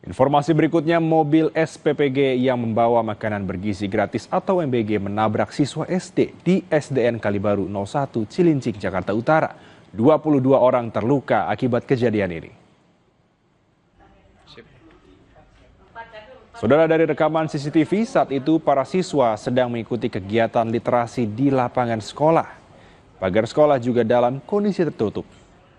Informasi berikutnya, mobil SPPG yang membawa makanan bergizi gratis atau MBG menabrak siswa SD di SDN Kalibaru 01 Cilincing, Jakarta Utara. 22 orang terluka akibat kejadian ini. Saudara, dari rekaman CCTV, saat itu para siswa sedang mengikuti kegiatan literasi di lapangan sekolah. Pagar sekolah juga dalam kondisi tertutup.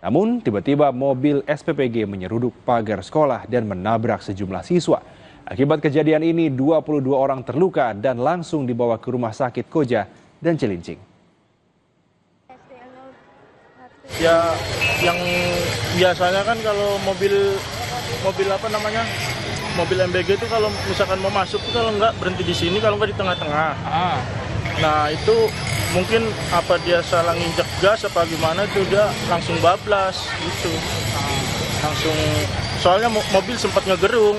Namun, tiba-tiba mobil SPPG menyeruduk pagar sekolah dan menabrak sejumlah siswa. Akibat kejadian ini, 22 orang terluka dan langsung dibawa ke Rumah Sakit Koja dan Cilincing. Ya, yang biasanya kan kalau mobil mobil MBG itu kalau misalkan mau masuk itu kalau nggak berhenti di sini, kalau nggak di tengah-tengah. Nah itu mungkin apa dia salah nginjek gas apa gimana, itu dia langsung bablas gitu. Langsung, soalnya mobil sempat ngegerung.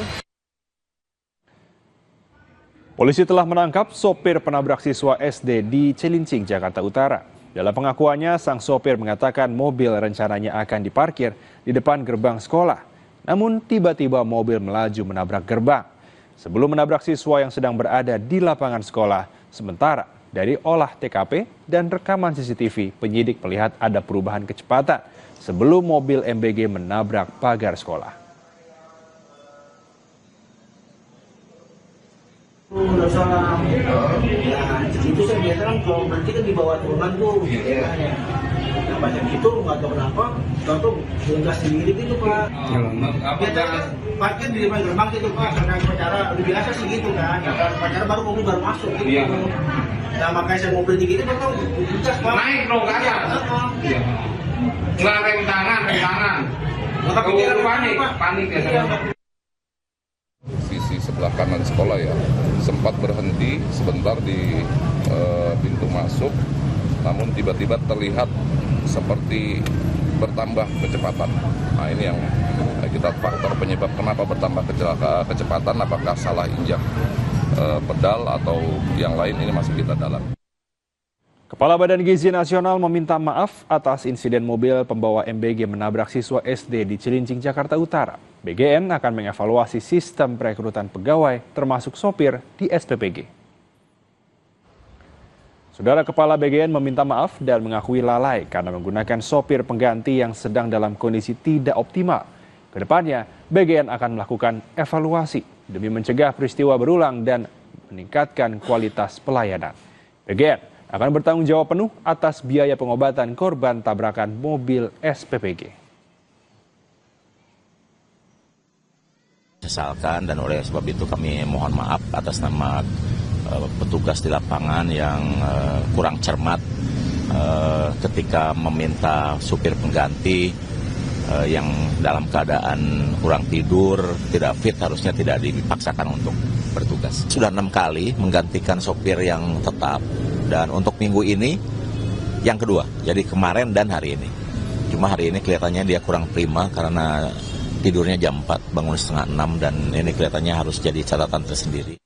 Polisi telah menangkap sopir penabrak siswa SD di Cilincing, Jakarta Utara. Dalam pengakuannya, sang sopir mengatakan mobil rencananya akan diparkir di depan gerbang sekolah. Namun tiba-tiba mobil melaju menabrak gerbang. Sebelum menabrak siswa yang sedang berada di lapangan sekolah, sementara dari olah TKP dan rekaman CCTV, penyidik melihat ada perubahan kecepatan sebelum mobil MBG menabrak pagar sekolah. Udah salah, ya itu saya biasa kan kalau berhenti kan di bawah turunan tuh, nah banyak itu nggak tahu kenapa, tahu gas sendiri gitu Pak. Biasa parkir di depan gerbang gitu Pak, karena pacara lebih biasa sih gitu kan, karena pacara baru mobil baru masuk gitu. Nah makanya saya mau berhenti gitu Pak, gas Pak. Naik dong ke atas. Nggak rem tangan. Panik ya. Sisi sebelah kanan sekolah ya, sempat berhenti sebentar di pintu masuk, namun tiba-tiba terlihat seperti bertambah kecepatan. Nah ini yang kita faktor penyebab kenapa bertambah kecepatan, apakah salah injak pedal atau yang lain, ini masih kita dalami. Kepala Badan Gizi Nasional meminta maaf atas insiden mobil pembawa MBG menabrak siswa SD di Cilincing, Jakarta Utara. BGN akan mengevaluasi sistem perekrutan pegawai termasuk sopir di SPPG. Saudara, Kepala BGN meminta maaf dan mengakui lalai karena menggunakan sopir pengganti yang sedang dalam kondisi tidak optimal. Kedepannya, BGN akan melakukan evaluasi demi mencegah peristiwa berulang dan meningkatkan kualitas pelayanan. BGN akan bertanggung jawab penuh atas biaya pengobatan korban tabrakan mobil SPPG. Sesalkan, dan oleh sebab itu kami mohon maaf atas nama petugas di lapangan yang kurang cermat ketika meminta supir pengganti yang dalam keadaan kurang tidur, tidak fit, harusnya tidak dipaksakan untuk bertugas. Sudah 6 kali menggantikan sopir yang tetap, dan untuk minggu ini yang kedua, jadi kemarin dan hari ini. Cuma hari ini kelihatannya dia kurang prima karena tidurnya jam 4, bangun setengah 6, dan ini kelihatannya harus jadi catatan tersendiri.